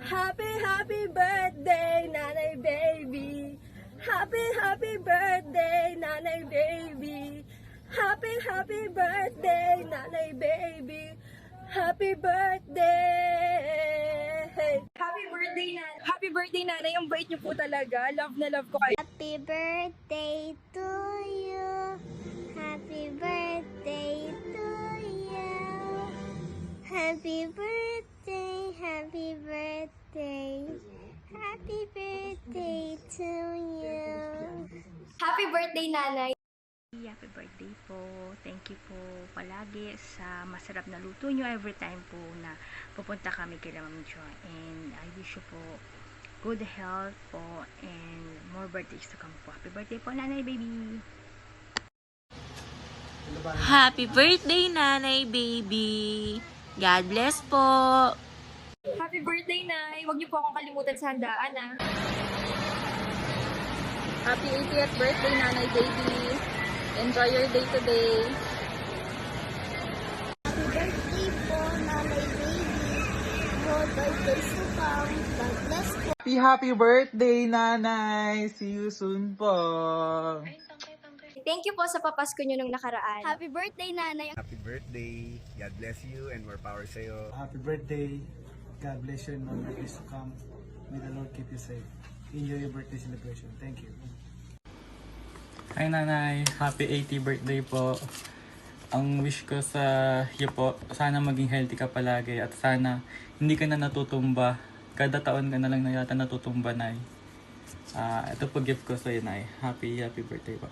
Happy birthday, Nanay Baby. Happy birthday, Nanay Baby. Happy birthday, Nanay Baby. Happy birthday. Happy birthday, Nanay. Ang bait niyo po talaga. Love na love ko kayo. Happy birthday to you. Happy birthday to you. Happy birthday, happy birthday. Happy birthday to you. Happy birthday, Nanay. Happy birthday po. Thank you po palagi sa masarap na luto nyo every time po na pupunta kami kay Ma'am Joy. And I wish you po good health po and more birthdays to come po. Happy birthday po, Nanay Baby! Happy birthday, Nanay Baby! God bless po! Happy birthday, Nay. Huwag niyo po akong kalimutan sa handaan, ah. Happy 80th birthday, Nanay Baby. Enjoy your day today. Happy birthday po, Nanay Baby. More birthdays to come. God bless po. Happy birthday, Nanay! See you soon po! Thank you po sa papasko niyo nung nakaraan. Happy birthday, Nanay. Happy birthday. God bless you and more power sa'yo. Happy birthday. God bless you and more birthdays to come. May the Lord keep you safe. Enjoy your birthday celebration. Thank you. Hi Nanay, happy 80th birthday po. Ang wish ko sa iyo po, sana maging healthy ka palagi at sana hindi ka na natutumba. Kada taon ka na lang na yata natutumba, Nay. Ito po gift ko sa iyo, Nay. Happy birthday po.